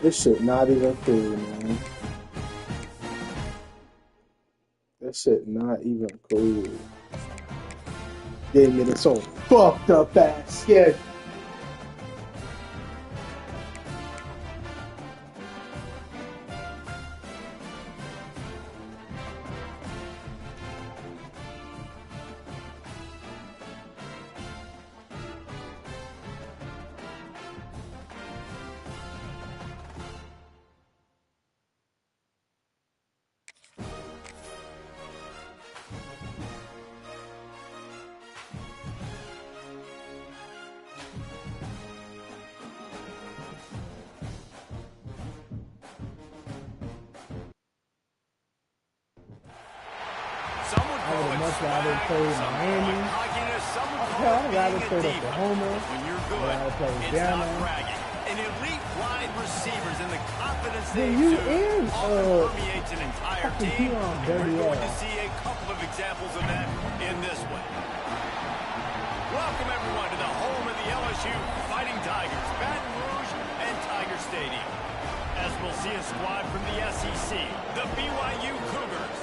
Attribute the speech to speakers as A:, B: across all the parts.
A: This shit not even cool, man. That shit not even cool. Gave me this whole fucked up ass schedule. I would have much rather played Miami. Hell, I'd rather played Oklahoma. I'd rather played Ghana.
B: An elite wide receivers and the confidence
A: Then
B: they
A: you
B: exude
A: is
B: permeates an entire
A: fucking
B: team.
A: Deion
B: And
A: dirty
B: we're going to
A: ass.
B: see a couple of examples of that in this one. Welcome everyone to the home of the LSU Fighting Tigers, Baton Rouge and Tiger Stadium. As we'll see a squad from the SEC, the BYU Cougars,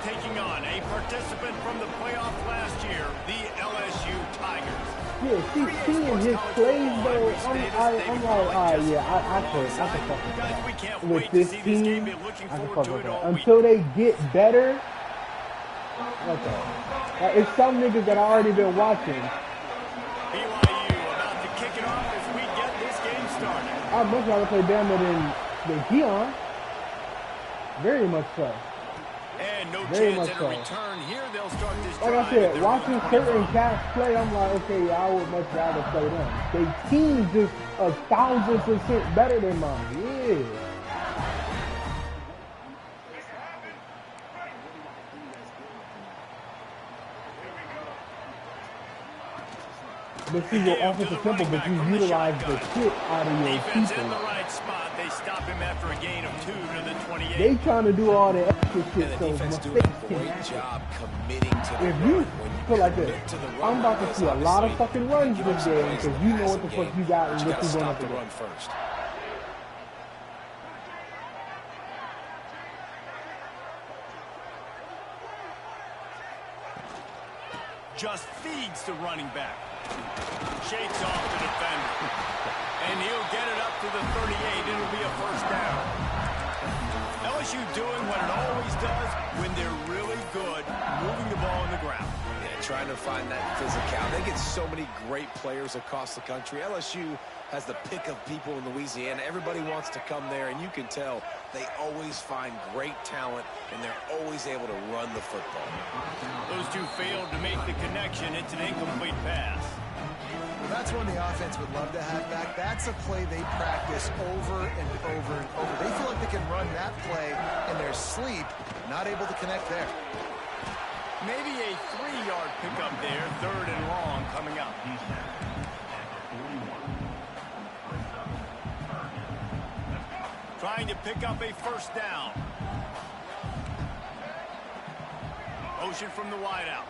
B: taking on a participant from the playoff last year, the LSU Tigers.
A: Yeah, seeing his plays though, I'm like, alright, yeah, I could fuck with this team. I can fuck with that until they get better. Okay, like, it's some niggas that I already been watching.
B: BYU about to kick it off as we get this game started.
A: I'd much rather play Bama than Deion. Very much so.
B: And no
A: Very
B: chance
A: much
B: at
A: so.
B: a return here. They'll start this
A: Like I said, watching certain cats play, I'm like, okay, yeah, I would much rather play them. They team just 1,000% better than mine. Yeah. But see, your offense is simple, but you utilize the shit out of your
B: defense
A: people.
B: in the right spot. They stop him after a gain of 2 to the 28.
A: They trying to do all the extra shit,
C: And the
A: so
C: defense doing
A: mistakes
C: a
A: can
C: great
A: happen.
C: job committing to the
A: If
C: run.
A: you
C: When
A: feel like
C: commit
A: this,
C: to the run,
A: I'm about to
C: that's
A: see a lot of
C: obviously
A: fucking runs
C: give
A: this
C: up some
A: game
C: plays in
A: because
C: the
A: you know what the
C: passing
A: fuck
C: game,
A: you got
C: but
A: and
C: you
A: what
C: gotta
A: you're going
C: stop
A: up
C: the
A: against.
C: run first.
B: Just feeds the running back. Shakes off the defender. And he'll get it up to the 38. It'll be a first down. LSU doing what it always does when they're really good, moving the ball on the ground.
C: Yeah, trying to find that physicality. They get so many great players across the country. LSU has the pick of people in Louisiana. Everybody wants to come there, and you can tell they always find great talent, and they're always able to run the football.
B: Those two failed to make the connection. It's an incomplete pass.
D: Well, that's one the offense would love to have back. That's a play they practice over and over and over. They feel like they can run that play in their sleep, not able to connect there.
B: Maybe a 3-yard pickup there, 3rd and long coming up. Trying to pick up a first down. Motion from the wideout.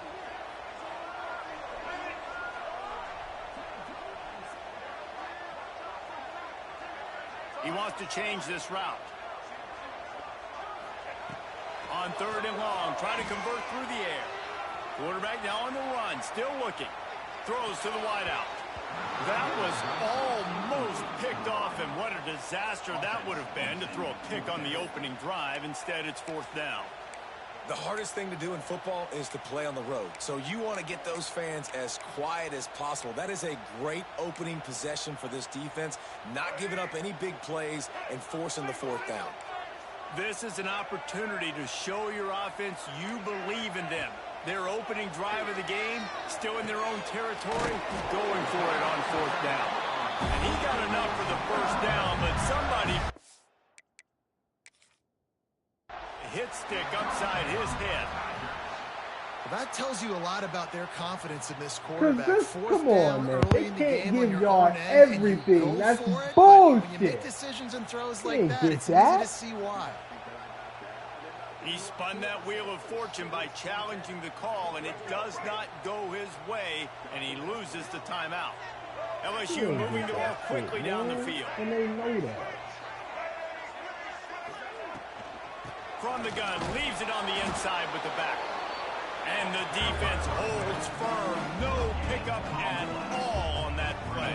B: He wants to change this route. On 3rd and long, trying to convert through the air. Quarterback now on the run, still looking. Throws to the wideout. That was almost picked off, and what a disaster that would have been to throw a pick on the opening drive. Instead, it's 4th down.
C: The hardest thing to do in football is to play on the road. So you want to get those fans as quiet as possible. That is a great opening possession for this defense. Not giving up any big plays and forcing the 4th down.
B: This is an opportunity to show your offense you believe in them. Their opening drive of the game, still in their own territory, going for it on 4th down. And he got enough for the first down, but somebody hit stick upside his head.
D: Well, that tells you a lot about their confidence in this quarterback.
A: Come on, man. They can't give y'all
D: everything.
A: everything. That's
D: When you
A: bullshit.
D: make decisions and throws
A: You
D: like
A: ain't
D: that,
A: get
D: it's
A: that.
D: easy to see why.
B: He spun that wheel of fortune by challenging the call, and it does not go his way, and he loses the timeout. LSU moving the ball quickly down the field.
A: And they know that.
B: From the gun, leaves it on the inside with the back. And the defense holds firm. No pickup at all on that play.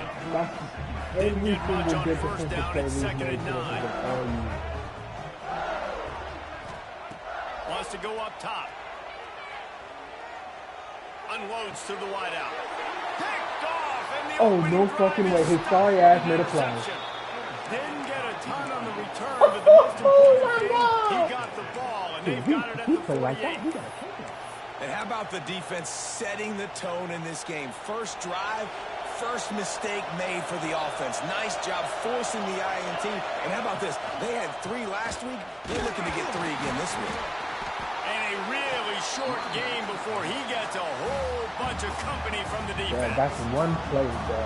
B: Didn't get much on first down. It's 2nd and 9. Wants to go up top. Unloads to the wideout. Picked off. And the
A: no fucking way. His sorry ass made a play.
B: Didn't get a ton on the return, but the most important thing, he got the ball, and they've got it at the 48.
C: And how about the defense setting the tone in this game? First drive, first mistake made for the offense. Nice job forcing the INT. And how about this? They had 3 last week. They're looking to get 3 again this week.
B: And a really short game before he gets a whole bunch of company from the defense.
A: Yeah, that's one play, bro.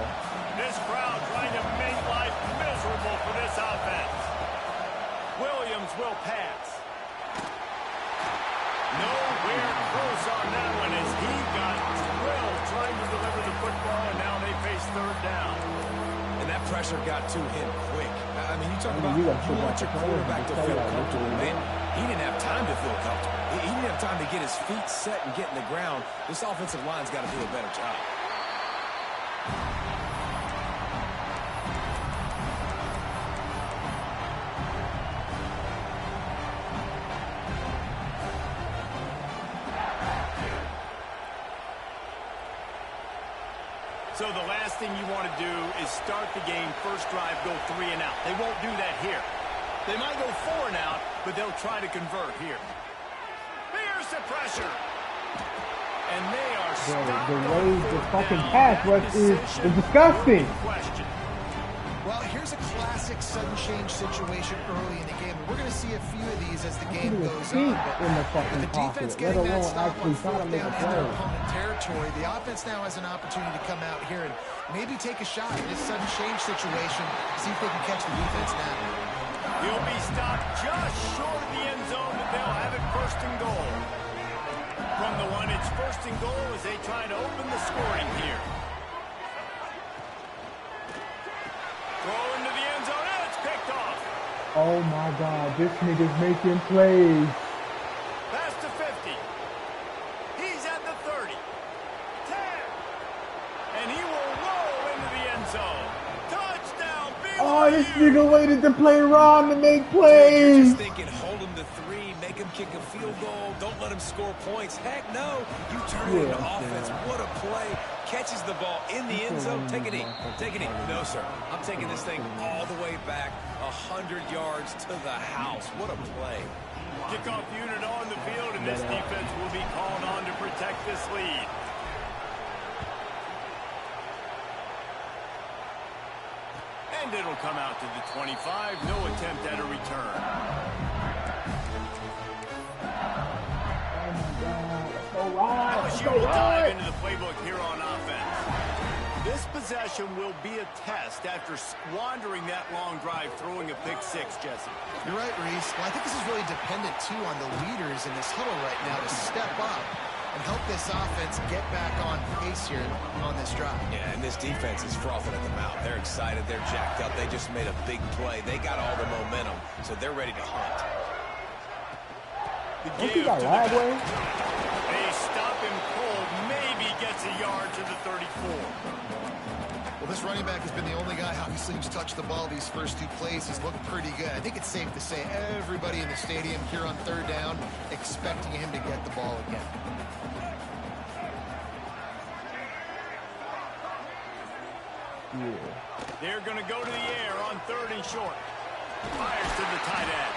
B: This crowd trying to make life miserable for this offense. Williams will pass. Nowhere close on that one as he got drilled trying to deliver the football, and now they face 3rd down.
C: And that pressure got to him quick. I mean, you talk about you want your quarterback to feel comfortable, man. He didn't have time to feel comfortable. He didn't have time to get his feet set and get in the ground. This offensive line's got to do a better job.
B: So the last thing you want to do is start the game, first drive, go 3 and out. They won't do that here. They might go 4 and out, but they'll try to convert here. Here's the pressure. And they are stopped.
A: The way the fucking pass rush is disgusting.
D: Well, here's a classic sudden change situation early in the game. We're going to see a few of these as the game goes on. But the defense getting that stop on 4th down in their opponent territory. The offense now has an opportunity to come out here and maybe take a shot at this sudden change situation, see if they can catch the defense now.
B: He'll be stopped just short of the end zone, but they'll have it 1st and goal. From the 1, it's 1st and goal as they try to open the scoring here. Throw into the end zone, and it's picked off.
A: Oh my God, this nigga's making plays.
B: Pass to 50. He's at the 30. 10. And he will roll into the end zone. Touchdown, BYU.
A: Oh, this nigga waited to play Ron to make
C: You're
A: plays.
C: just thinking, hold him to 3, make him kick a field goal, don't let him score points. Heck no, you turn it into offense. What a play. Catches the ball in the end zone. Take a knee. Take a knee. No, sir. I'm taking this thing all the way back 100 yards to the house. What a play.
B: Kickoff unit on the field, and this defense will be called on to protect this lead. And it'll come out to the 25. No attempt at a return. LSU will dive into the playbook here on offense. This possession will be a test after squandering that long drive, throwing a pick 6, Jesse.
D: You're right, Reese. Well, I think this is really dependent, too, on the leaders in this huddle right now to step up and help this offense get back on pace here on this drive.
C: Yeah, and this defense is frothing at the mouth. They're excited. They're jacked up. They just made a big play. They got all the momentum, so they're ready to hunt.
B: The give to the back. They stop him cold. Maybe gets a yard to the 34.
D: Well, this running back has been the only guy, obviously, who's touched the ball these first 2 plays. He's looked pretty good. I think it's safe to say everybody in the stadium here on 3rd down expecting him to get the ball again.
B: They're going to go to the air on 3rd and short. Fires to the tight end.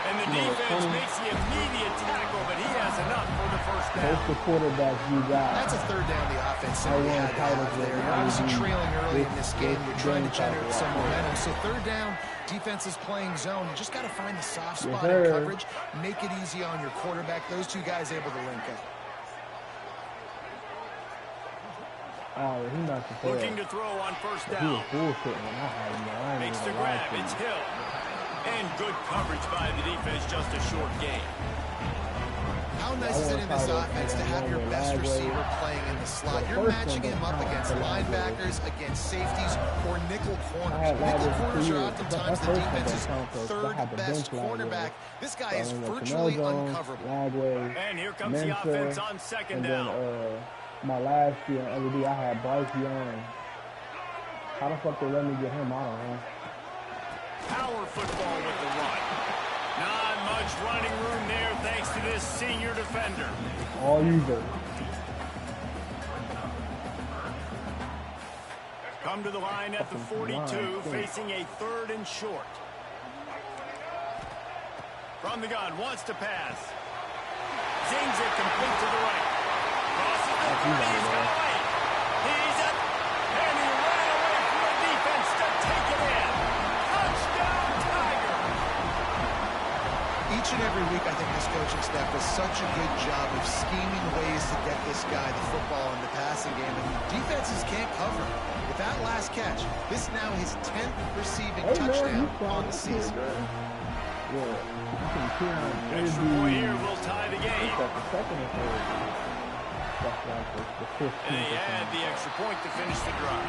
B: And the defense makes the immediate tackle, but he has enough for the 1st down.
A: That's the quarterback you got.
D: That's a 3rd down the offense simply had to have there. You're obviously trailing early in this game. You're trying to generate some momentum. So 3rd down, defense is playing zone. You just got to find the soft spot in coverage. Make it easy on your quarterback. Those 2 guys able to link up.
A: Oh, he's not the
B: looking to throw on 1st down.
A: He was bullshitting when I had him.
B: Makes the grab. It's Hill. And good coverage by the defense, just a short gain.
D: How nice is it in this offense to have your best receiver playing in the slot? You're matching him up against linebackers, against safeties, or nickel corners. Nickel corners are oftentimes the defense's third best cornerback. This guy is virtually uncoverable.
B: And here comes the offense on second down.
A: My last year in LED, I had Bryce Young. How the fuck they let me get him out, man?
B: Power football with the run. Not much running room there thanks to this senior defender.
A: All you do.
B: Come to the line at the 42, facing a 3rd and short. From the gun, wants to pass. Zings it complete to the right. Crosses the 30, he's got away. He's up, and he ran away from the defense to take it in. Touchdown, Tiger!
D: Each and every week, I think this coaching staff does such a good job of scheming ways to get this guy the football in the passing game, and defenses can't cover. With that last catch, this is now his 10th receiving touchdown on the season.
B: Extra point here will tie the game. And they add the extra point to finish the drive.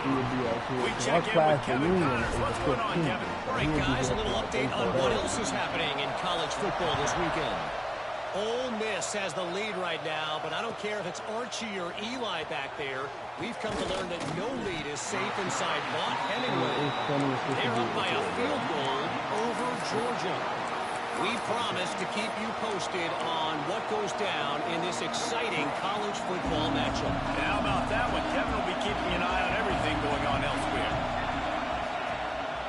B: We check in with Kevin Connors. What's going on, Kevin?
E: All right, guys, a little update on what else is happening in college football this weekend. Ole Miss has the lead right now, but I don't care if it's Archie or Eli back there. We've come to learn that no lead is safe inside Vaught Hemingway. They're up by a field goal over Georgia. We promise to keep you posted on what goes down in this exciting college football matchup.
B: How about that one? Kevin will be keeping an eye on everything going on elsewhere.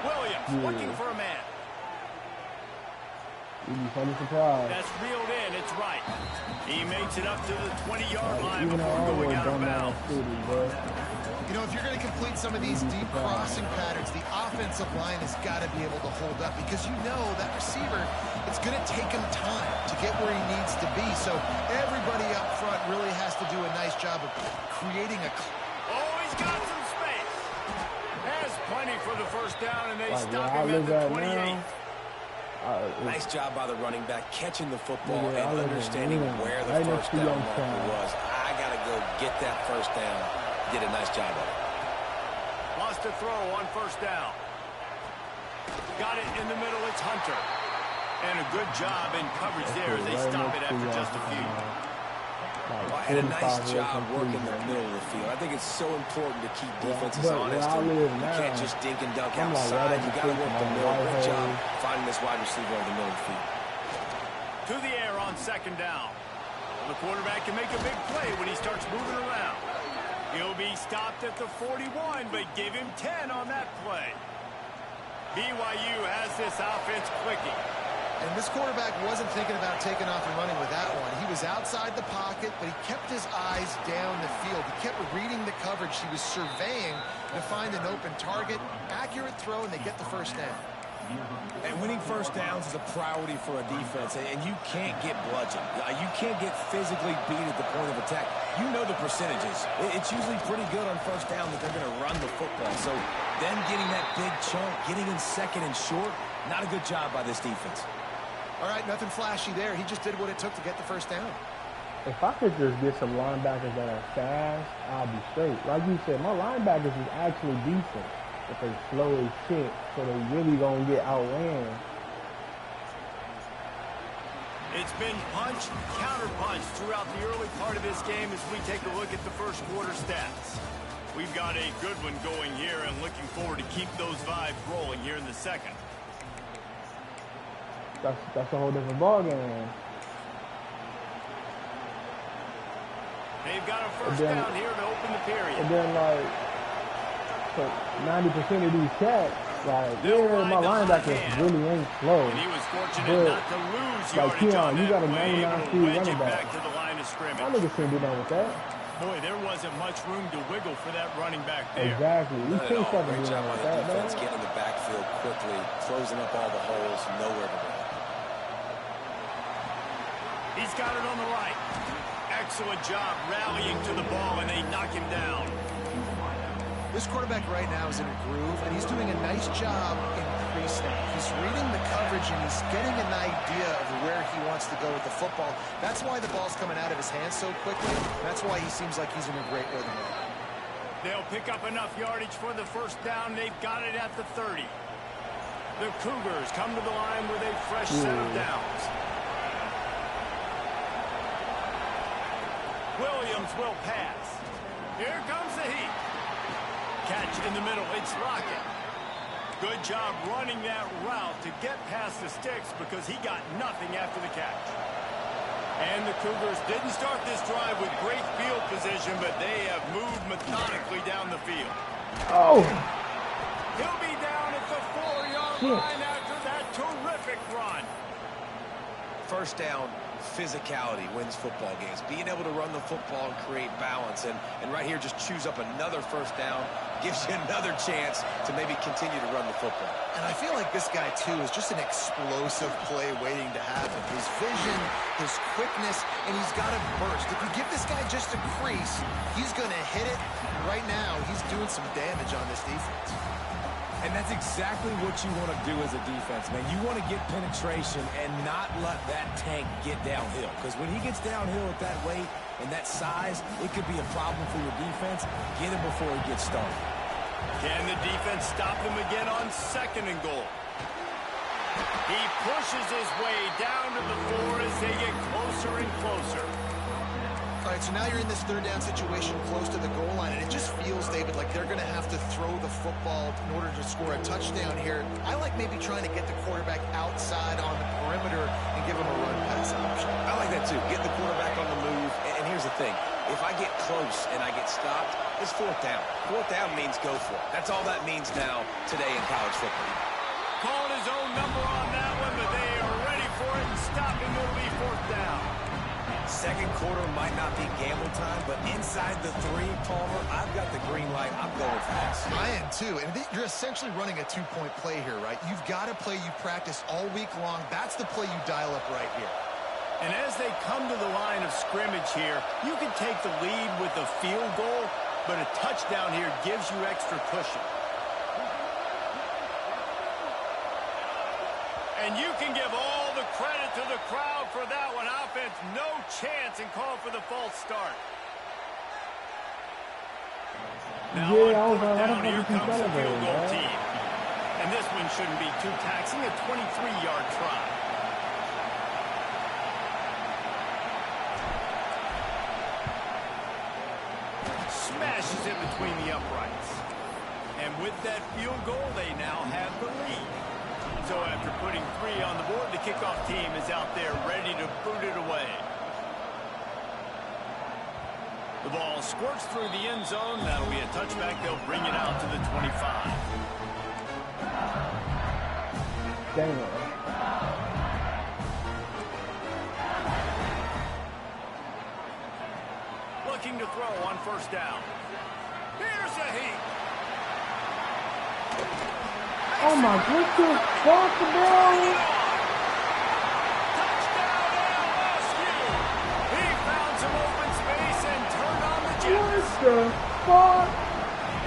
B: Williams looking for a man. That's reeled in. It's right. He makes it up to the 20-yard line before going out of bounds.
D: You know, if you're going to complete some of these deep crossing patterns, the offensive line has got to be able to hold up because you know that receiver, it's going to take him time to get where he needs to be. So everybody up front really has to do a nice job of creating a...
B: Oh, he's got some space. Has plenty for the first down, and they stop him at the 28.
C: Nice job by the running back, catching the football and understanding where the first down marker was. I got to go get that first down. Did a nice job of it.
B: Lost a throw on first down. Got it in the middle. It's Hunter. And a good job in coverage there as they stop it after just a few.
C: And a nice job working the middle of the field. I think it's so important to keep defenses honest. You can't just dink and dunk outside. You got to work the middle. Great job finding this wide receiver on the middle of the field.
B: To the air on second down. The quarterback can make a big play when he starts moving around. He'll be stopped at the 41, but give him 10 on that play. BYU has this offense clicking.
D: And this quarterback wasn't thinking about taking off and running with that one. He was outside the pocket, but he kept his eyes down the field. He kept reading the coverage. He was surveying to find an open target. Accurate throw, and they get the first down.
C: And winning first downs is a priority for a defense, and you can't get bludgeoned. You can't get physically beat at the point of attack. You know the percentages. It's usually pretty good on first down that they're going to run the football. So them getting that big chunk, getting in second and short, not a good job by this defense.
D: All right, nothing flashy there. He just did what it took to get the first down.
A: If I could just get some linebackers that are fast, I'll be straight. Like you said, my linebackers is actually decent. But they slow as shit, so they really gonna get outran.
B: It's been punch, counter-punch throughout the early part of this game as we take a look at the first quarter stats. We've got a good one going here and looking forward to keep those vibes rolling here in the second.
A: That's a whole different ballgame.
B: They've got a first down here to open the period.
A: And then, like, so 90% of these cats, like, yeah, my linebackers really ain't slow.
B: And he was fortunate not to lose
A: like, Keon, you got a 99-speed running back.
B: Back to the line of scrimmage.
A: My niggas can't do that with that.
B: Boy, there wasn't much room to wiggle for that running back there.
A: Exactly. You can't fucking
C: Great
A: do
C: job
A: that
C: by
A: with
C: the
A: that,
C: defense,
A: man.
C: getting in the backfield quickly, closing up all the holes, nowhere to go.
B: He's got it on the right. Excellent job rallying to the ball, and they knock him down.
D: This quarterback right now is in a groove, and he's doing a nice job in crease now. He's reading the coverage, and he's getting an idea of where he wants to go with the football. That's why the ball's coming out of his hands so quickly. That's why he seems like he's in a great rhythm.
B: They'll pick up enough yardage for the first down. They've got it at the 30. The Cougars come to the line with a fresh set of downs. Williams will pass. Here comes the heat. Catch in the middle. It's Lockett. Good job running that route to get past the sticks because he got nothing after the catch. And the Cougars didn't start this drive with great field position, but they have moved methodically down the field.
A: Oh!
B: He'll be down at the 4-yard line after that terrific run.
C: First down, physicality wins football games. Being able to run the football and create balance. And right here, just choose up another first down. Gives you another chance to maybe continue to run the football.
D: And I feel like this guy, too, is just an explosive play waiting to happen. His vision, his quickness, and he's got a burst. If you give this guy just a crease, he's going to hit it. Right now, he's doing some damage on this defense.
C: And that's exactly what you want to do as a defense, man. You want to get penetration and not let that tank get downhill. Because when he gets downhill at that weight and that size, it could be a problem for your defense. Get him before he gets started.
B: Can the defense stop him again on 2nd and goal? He pushes his way down to the 4 as they get closer and closer.
D: All right, so now you're in this 3rd down situation close to the goal line, and it just feels, David, like they're going to have to throw the football in order to score a touchdown here. I like maybe trying to get the quarterback outside on the perimeter and give him a run-pass option.
C: I like that, too. Get the quarterback on the move. And here's the thing. If I get close and I get stopped, it's 4th down. 4th down means go for it. That's all that means now today in college football.
B: Calling his own number on that one, but they are ready for it, and stopping will be 4th down.
C: Second quarter might not be gamble time, but inside the 3, Palmer, I've got the green light. I'm going fast.
D: I am too. And you're essentially running a 2-point play here, right? You've got a play you practice all week long. That's the play you dial up right here.
B: And as they come to the line of scrimmage here, you can take the lead with a field goal, but a touchdown here gives you extra cushion. And you can give all the credit to the crowd for that one. Offense, no chance, and call for the false start. Now on 4th down, here comes the field goal team. And this one shouldn't be too taxing, a 23-yard try. Smashes it between the uprights. And with that field goal, they now have the lead. So after putting 3 on the board, the kickoff team is out there ready to boot it away. The ball squirts through the end zone. That'll be a touchback. They'll bring it out to the 25.
A: Dang.
B: Looking to throw on 1st down. Here's a heat.
A: Oh my goodness, fuck, bro!
B: Touchdown LSU! He found some open space and turned on the jets.
A: What the fuck?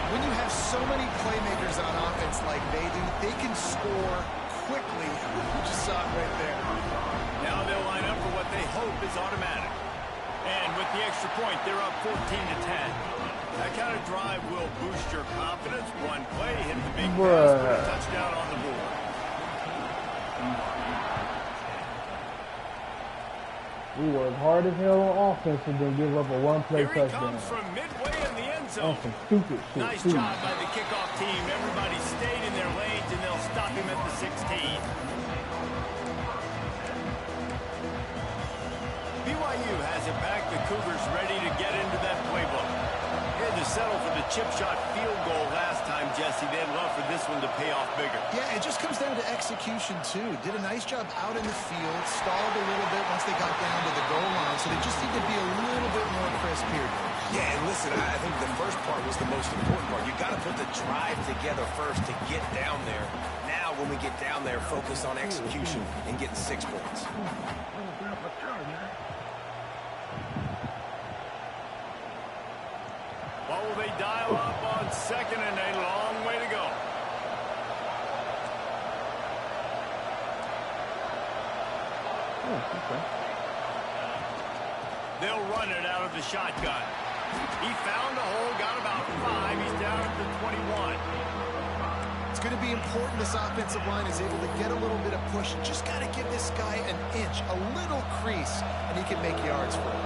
D: When you have so many playmakers on offense like they do, they can score quickly. You just saw it right there.
B: Now they'll line up for what they hope is automatic. And with the extra point, they're up 14-10. That kind of drive will boost your confidence. One play, hit the big pass, put a touchdown on the board.
A: We worked hard as hell on offense and then give up a 1-play
B: Here he
A: touchdown.
B: comes from midway in the end zone.
A: That's some stupid shit.
B: Nice job by the kickoff team. Everybody stayed in their lanes, and they'll stop him at the 16. BYU has it back. The Cougars ready to get into that playbook. They had to settle for the chip shot field goal last time, Jesse. They'd love for this one to pay off bigger.
D: Yeah, it just comes down to execution, too. Did a nice job out in the field, stalled a little bit once they got down to the goal line, so they just need to be a little bit more crisp here.
C: Yeah, and listen, I think the first part was the most important part. You got to put the drive together first to get down there. Now, when we get down there, focus on execution and getting 6 points.
B: What will they dial up on 2nd and a long way to go?
A: Okay.
B: They'll run it out of the shotgun. He found a hole, got about 5. He's down at the 21.
D: It's going to be important this offensive line is able to get a little bit of push. Just got to give this guy an inch, a little crease, and he can make yards for it.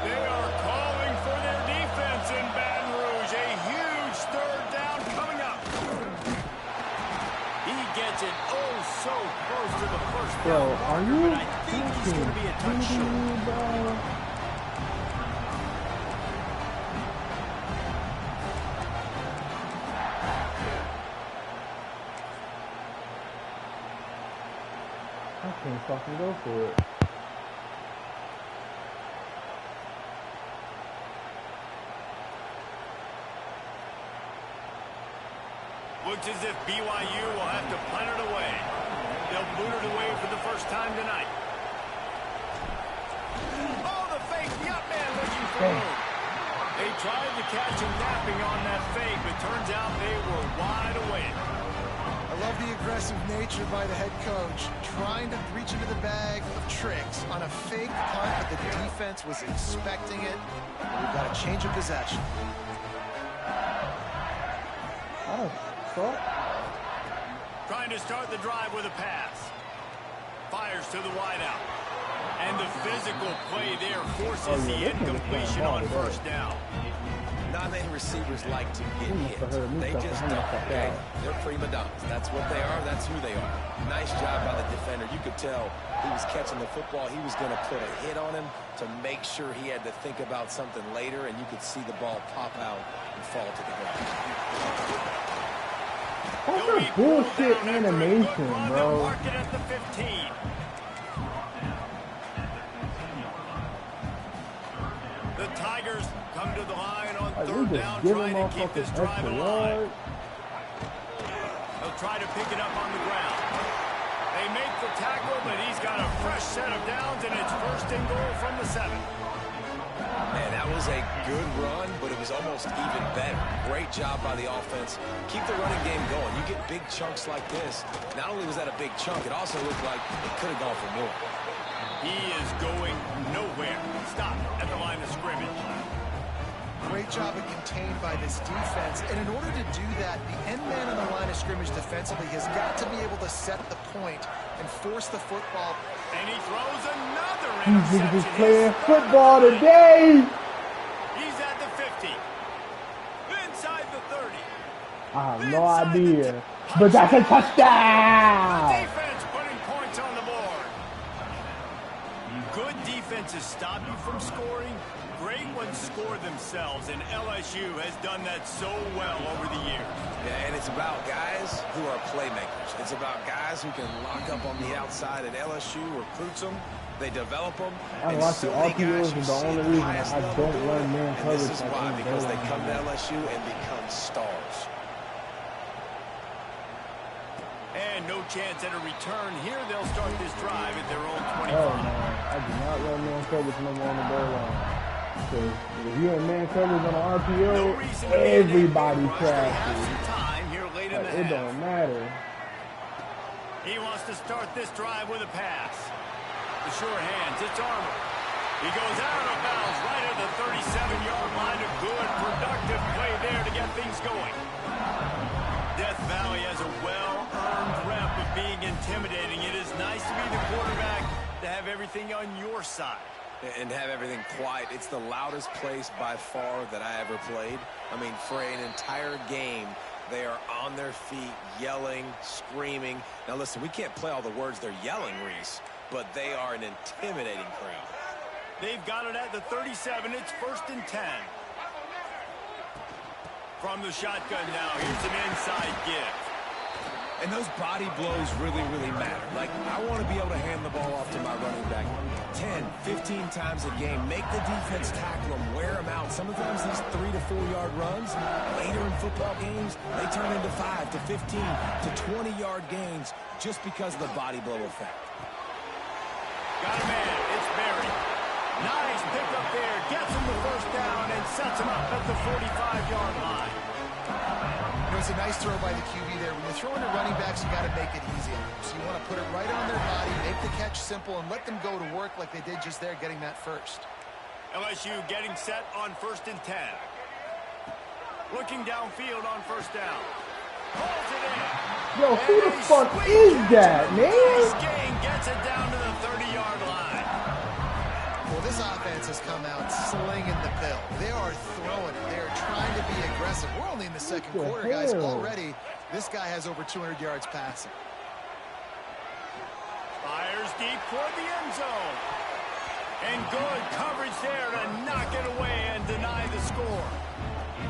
B: They are calling for their defense in Baton Rouge. A huge third down coming up. He gets it so close to the first down.
A: Bro, are you
B: I think he's going to be a touch short.
A: I can't fucking go for it.
B: Looks as if BYU will have to punt it away. They'll boot it away for the first time tonight. Oh, the fake. The up man looking for room. They tried to catch him napping on that fake, but turns out they were wide awake.
D: I love the aggressive nature by the head coach, trying to reach into the bag of tricks on a fake punt, but the defense was expecting it. We've got a change of possession.
B: Trying to start the drive with a pass. Fires to the wideout. And the physical play there forces the incompletion on first down.
C: Non-lane receivers like to get hit. They just don't, okay? They're prima donnas. That's what they are. That's who they are. Nice job by the defender. You could tell he was catching the football. He was going to put a hit on him to make sure he had to think about something later, and you could see the ball pop out and fall to the ground.
A: That's a bullshit animation, bro.
B: Mark it at the 15. The Tigers come to the line on third down, trying to keep this drive alive. They'll try to pick it up on the ground. They make the tackle, but he's got a fresh set of downs, and it's first and goal from the 7.
C: Man, that was a good run, but it was almost even better. Great job by the offense. Keep the running game going. You get big chunks like this. Not only was that a big chunk, it also looked like it could have gone for more.
B: He is going nowhere. Stop at the line of scrimmage.
D: Great job of contained by this defense. And in order to do that, the end man on the line of scrimmage defensively has got to be able to set the point and force the football.
B: And he throws another
A: These
B: interception.
A: niggas is playing football today.
B: He's at the 50. Inside the 30.
A: I have no idea. But that's a touchdown.
B: The defense putting points on the board. Good defenses stop you from scoring. Great ones score themselves, and LSU has done that so well over the years.
C: Yeah, and it's about guys who are playmakers. It's about guys who can lock up on the outside, and LSU recruits them. They develop them.
A: I like the RPOs is the only reason I don't run man coverage.
C: This is why, because they come to LSU and become stars.
B: And no chance at a return here. They'll start this drive at their own 25.
A: Oh, man. I do not run man coverage no more on the goal line. Because if you're in man coverage on the RPO, everybody crashes. Like, it don't matter.
B: He wants to start this drive with a pass. The sure hands, it's Armour. He goes out of bounds right at the 37-yard line. A good, productive play there to get things going. Death Valley has a well-earned rep of being intimidating. It is nice to be the quarterback, to have everything on your side.
C: And have everything quiet. It's the loudest place by far that I ever played. I mean, for an entire game, they are on their feet, yelling, screaming. Now, listen, we can't play all the words they're yelling, Reese, but they are an intimidating crowd.
B: They've got it at the 37. It's 1st and 10. From the shotgun now, here's an inside give.
C: And those body blows really, really matter. Like, I want to be able to hand the ball off to my running back 10, 15 times a game. Make the defense tackle them, wear them out. Sometimes these 3 to 4 yard runs, later in football games, they turn into 5 to 15 to 20-yard gains just because of the body blow effect.
B: Got a man. It's Berry. Nice pickup there. Gets him the first down and sets him up at the 45-yard line. No
D: was a nice throw by the QB there. When you're throwing to running backs, you got to make it easy. So you want to put it right on their body, make the catch simple, and let them go to work like they did just there, getting that first.
B: LSU getting set on 1st and 10. Looking downfield on 1st down. Pulls it in.
A: Yo, who the fuck is that, man?
B: Nice gain, gets it down to the 30-yard line.
D: Well, this offense has come out slinging the pill. They are throwing it. They are trying to be aggressive. We're only in the second quarter, guys. Already, this guy has over 200 yards passing.
B: Fires deep toward the end zone. And good coverage there to knock it away and deny the score.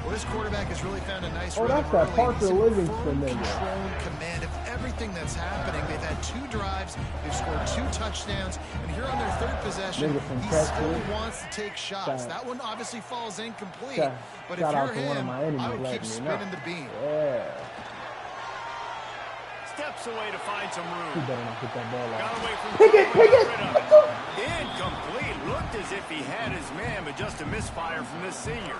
D: Well, this quarterback has really found a nice
A: rhythm. Oh, that's that Parker Livingston there.
D: Control, command of everything that's happening. They've had 2 drives. They've scored 2 touchdowns. And here on their 3rd possession, he still wants to take shots. That one obviously falls incomplete. But if you're him, I would keep spinning the beam.
A: Yeah.
B: Steps away to find some room.
A: He better not get that ball out.
B: Got away from
A: pick it!
B: Incomplete. Looked as if he had his man, but just a misfire from this senior.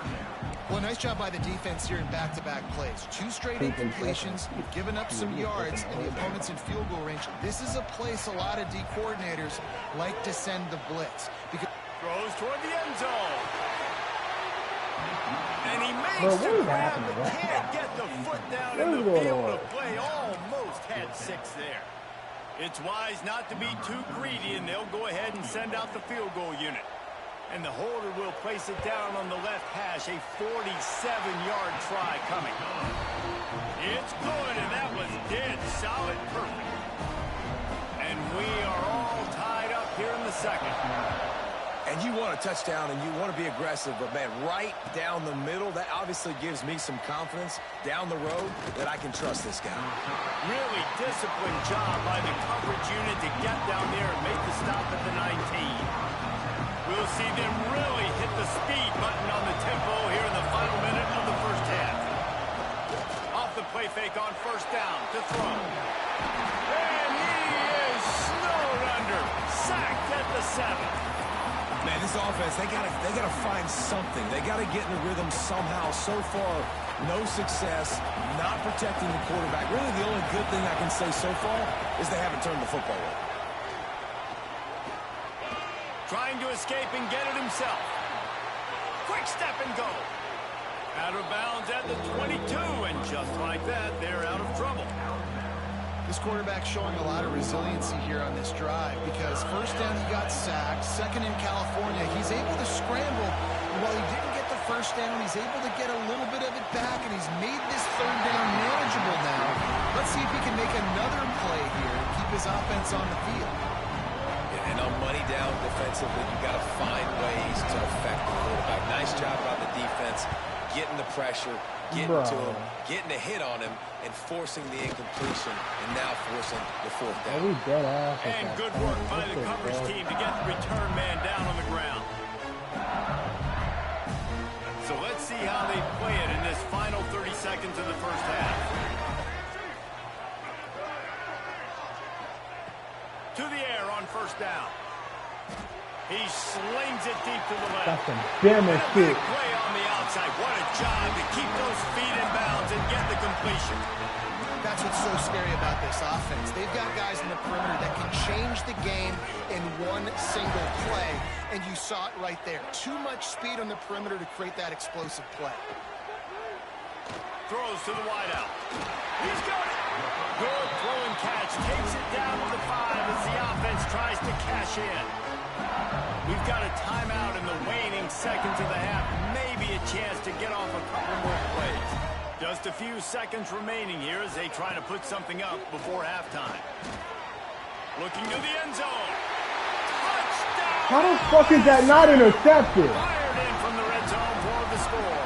D: Well, nice job by the defense here in back-to-back plays. 2 straight incompletions, giving up some yards, and the opponent's in field goal range. This is a place a lot of D coordinators like to send the blitz. Because
B: throws toward the end zone. And he makes the grab, but can't get the foot down in the field of play. Almost had 6 there. It's wise not to be too greedy, and they'll go ahead and send out the field goal unit. And the holder will place it down on the left hash. A 47-yard try coming. It's good, and that was dead solid perfect. And we are all tied up here in the second.
C: And you want a touchdown, and you want to be aggressive, but, man, right down the middle, that obviously gives me some confidence down the road that I can trust this guy.
B: Really disciplined job by the coverage unit to get down there and make the stop at the 19. We'll see them really hit the speed button on the tempo here in the final minute of the first half. Off the play fake on 1st down to throw. And he is snowed under. Sacked at the 7.
C: Man, this offense, they gotta find something. They gotta get in the rhythm somehow. So far, no success, not protecting the quarterback. Really, the only good thing I can say so far is they haven't turned the football over.
B: Trying to escape and get it himself. Quick step and go. Out of bounds at the 22, and just like that, they're out of trouble.
D: This quarterback showing a lot of resiliency here on this drive because 1st down he got sacked, 2nd in California. He's able to scramble, and while he didn't get the 1st down, he's able to get a little bit of it back, and he's made this 3rd down manageable now. Let's see if he can make another play here and keep his offense on the field.
C: And on money down defensively, you got to find ways to affect the quarterback. Nice job by the defense, getting the pressure, getting to him, getting a hit on him, and forcing the incompletion, and now forcing the 4th down.
B: And good work by the coverage team to get the return man down on the ground. So let's see how they play it in this final 30 seconds of the first half. To the air on 1st down. He slings it deep to the left.
A: That's some damage
B: big play on the outside. What a job to keep those feet in bounds and get the completion.
D: That's what's so scary about this offense. They've got guys in the perimeter that can change the game in one single play, and you saw it right there. Too much speed on the perimeter to create that explosive play.
B: Throws to the wideout. He's got it. Good throw and catch. Takes it down to the 5 as the offense tries to cash in. We've got a timeout in the waning seconds of the half. Maybe a chance to get off a couple more plays. Just a few seconds remaining here as they try to put something up before halftime. Looking to the end zone. Touchdown!
A: How the fuck is that not intercepted?
B: Fired in from the red zone for the score.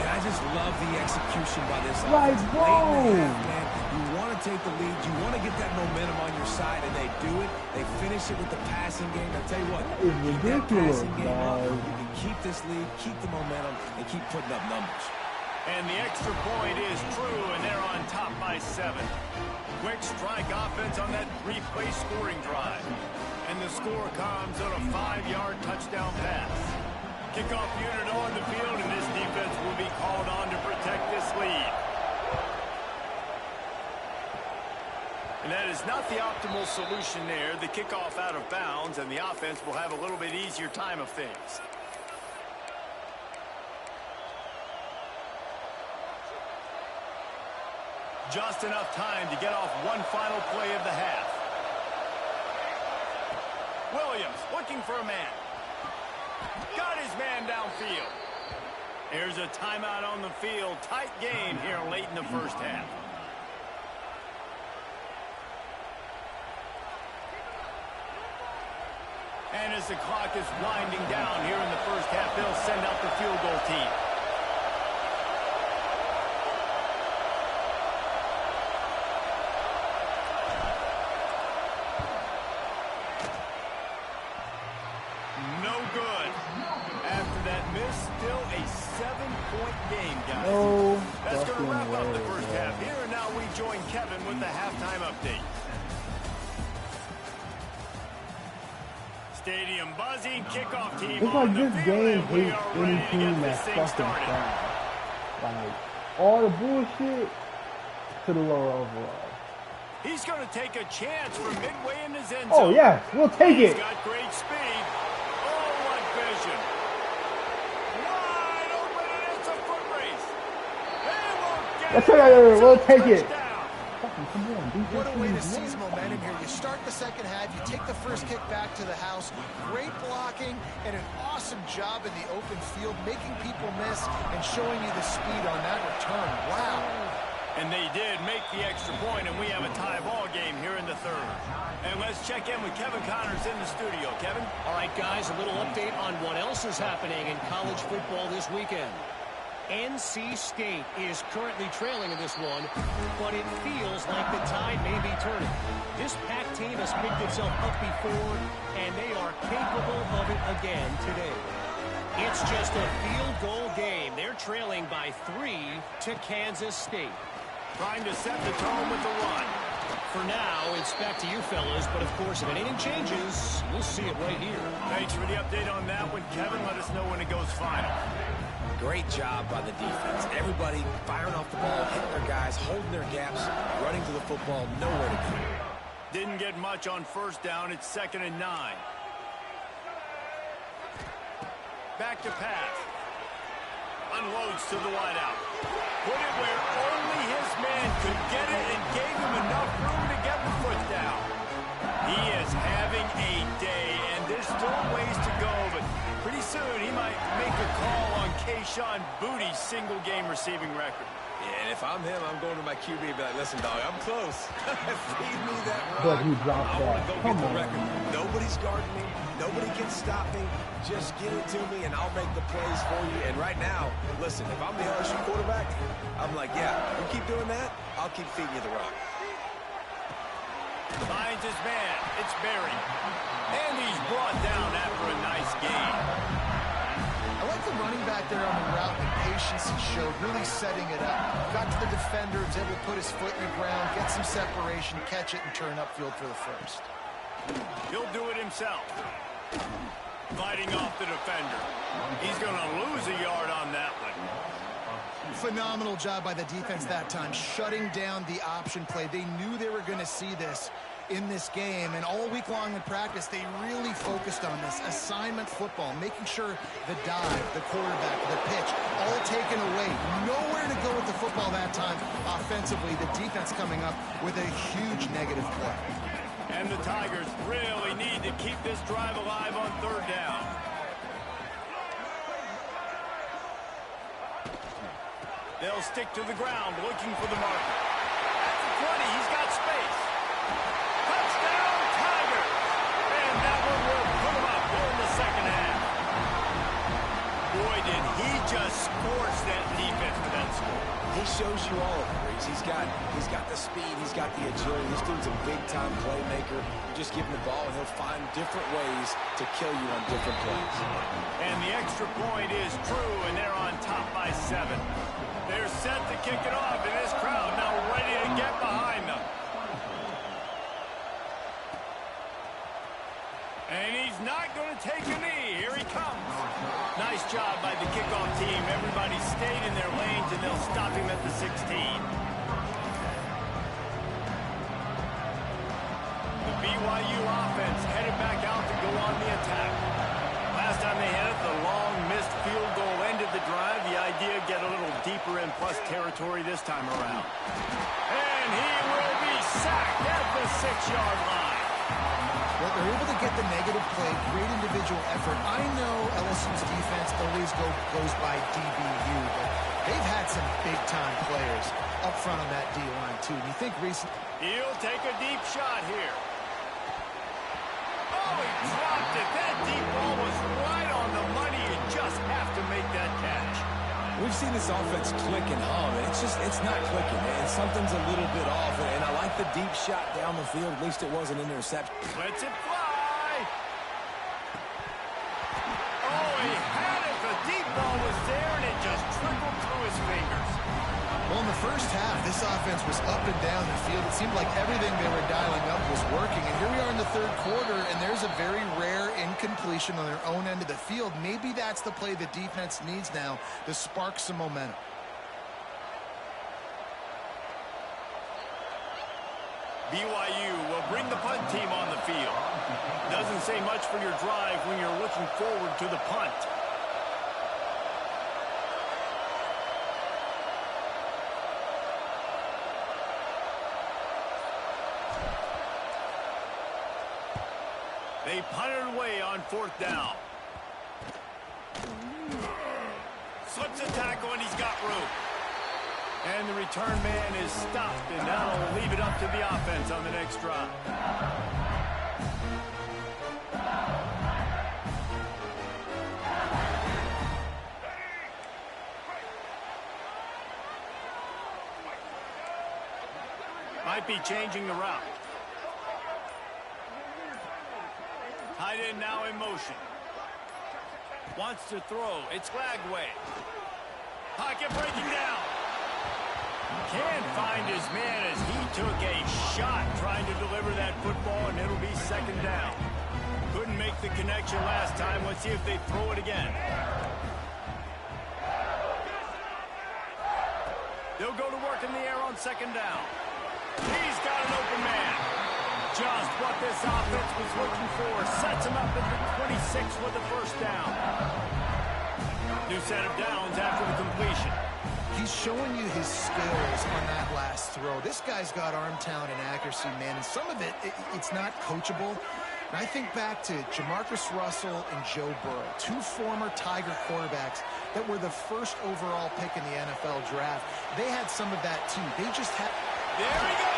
C: And I just love the execution by this
A: Like,
C: offense.
A: whoa!
C: You want to take the lead. You want to get that momentum on your side, and they do it. They finish it with the passing game. I tell you what,
A: that is ridiculous, guys.
C: You can keep this lead, keep the momentum, and keep putting up numbers.
B: And the extra point is true, and they're on top by 7. Quick strike offense on that 3-play scoring drive. And the score comes on a 5-yard touchdown pass. Kickoff unit on the field, and this defense defense will be called on to protect this lead. And that is not the optimal solution there. The kickoff out of bounds, and the offense will have a little bit easier time of things. Just enough time to get off one final play of the half. Williams looking for a man. Got his man downfield. There's a timeout on the field. Tight game here late in the first half. And as the clock is winding down here in the first half, they'll send out the field goal team. No good. After that miss, still a 7-point game, guys.
A: Oh,
B: that's going to wrap up the first half here, and now we join Kevin with the halftime update. Stadium buzzing, kickoff team.
A: It's like this game hates any team that's fucking fast. Like, all the bullshit to the lower overall.
B: He's going to take a chance from midway in his end zone.
A: Oh, yes, we'll take it.
B: He's got great speed. Oh, what vision. Wide open, and it's a foot race. They won't get
A: That's it. We'll take it.
D: Come on, what a way to seize momentum here. You start the second half, you take the first kick back to the house. Great blocking and an awesome job in the open field, making people miss and showing you the speed on that return. Wow.
B: And they did make the extra point, and we have a tie ball game here in the third. And let's check in with Kevin Connors in the studio. Kevin?
E: All right, guys, a little update on what else is happening in college football this weekend. NC State is currently trailing in this one, but it feels like the tide may be turning. This Pac team has picked itself up before, and they are capable of it again today. It's just a field goal game. They're trailing by 3 to Kansas State.
B: Trying to set the tone with the run.
E: For now, it's back to you fellas, but of course, if anything changes, we'll see it right here.
B: Thanks for the update on that one, Kevin. Let us know when it goes final.
C: Great job by the defense. Everybody firing off the ball, hitting their guys, holding their gaps, running to the football, nowhere to go.
B: Didn't get much on first down. It's 2nd and 9. Back to pass. Unloads to the wideout. Put it where only his man could get it and gave him enough room to get the foot down. He is having a day, and there's still ways to go, but pretty soon he might make a call on Kayshon Boutte's single-game receiving record.
C: Yeah, and if I'm him, I'm going to my QB and be like, listen, dog, I'm close. Feed me that rock.
A: But he dropped
C: I want to
A: that.
C: go get the record. Nobody's guarding me. Nobody can stop me. Just get it to me, and I'll make the plays for you. And right now, listen, if I'm the LSU quarterback, I'm like, yeah, you keep doing that, I'll keep feeding you the rock.
B: Finds his man. It's Berry. And he's brought down after a nice gain.
D: I like the running back there on the route, the patience he showed, really setting it up. Got to the defender, was able to put his foot in the ground, get some separation, catch it, and turn upfield for the first.
B: He'll do it himself. Fighting off the defender. He's going to lose a yard on that one.
D: Phenomenal job by the defense that time, shutting down the option play. They knew they were going to see this in this game, and all week long in practice, they really focused on this assignment football, making sure the dive, the quarterback, the pitch, all taken away. Nowhere to go with the football that time offensively. The defense coming up with a huge negative play.
B: And the Tigers really need to keep this drive alive on 3rd down. They'll stick to the ground, looking for the marker. At the 20, he's got space. Touchdown, Tigers! And that one will put him up here in the second half. Boy, did he just scorch that defense with that score.
C: He shows you all of it, Reese. He's got the speed, he's got the agility. This dude's a big-time playmaker. You just give him the ball, and he'll find different ways to kill you on different plays.
B: And the extra point is true, and they're on top by 7. They're set to kick it off, and this crowd now ready to get behind them. And he's not going to take a knee. Here he comes. Nice job by the kickoff team. Everybody stayed in their lanes, and they'll stop him at the 16. The BYU offense headed back out to go on the attack. Last time they had it, the long missed field goal ended the drive. The idea, get a little deeper in plus territory this time around. And he will be sacked at the 6-yard line.
D: Well, they're able to get the negative play, great individual effort. I know LSU's defense always goes by DBU, but they've had some big-time players up front on that D-line, too. And you think recently...
B: He'll take a deep shot here. Oh, he dropped it. That deep ball was right on the money. You just have to make that catch.
C: We've seen this offense click and hum, and it's not clicking, and something's a little bit off, and I like the deep shot down the field. At least it wasn't an interception.
B: Lets it fly. Oh, he had it. The deep ball was there, and it just trickled through his fingers.
D: Well, in the first half, this offense was up and down the field. It seemed like everything they were dialing up was working. And here we are in the third quarter, and there's a very rare incompletion on their own end of the field. Maybe that's the play the defense needs now to spark some momentum.
B: BYU will bring the punt team on the field. Doesn't say much for your drive when you're looking forward to the punt. They punted away on 4th down. Slips a tackle, and he's got room. And the return man is stopped, and that'll leave it up to the offense on the next drive. Might be changing the route. Tight end now in motion. Wants to throw. It's Lagway. Pocket breaking down. Can't find his man as he took a shot trying to deliver that football, and it'll be 2nd down. Couldn't make the connection last time. Let's see if they throw it again. They'll go to work in the air on 2nd down. He's got an open man. Just what this offense was looking for. Sets him up at the 26 with the 1st down. New set of downs after the completion.
D: He's showing you his skills on that last throw. This guy's got arm talent and accuracy, man. And some of it's not coachable. And I think back to Jamarcus Russell and Joe Burrow, 2 former Tiger quarterbacks that were the 1st overall pick in the NFL draft. They had some of that, too. They just had...
B: There he goes!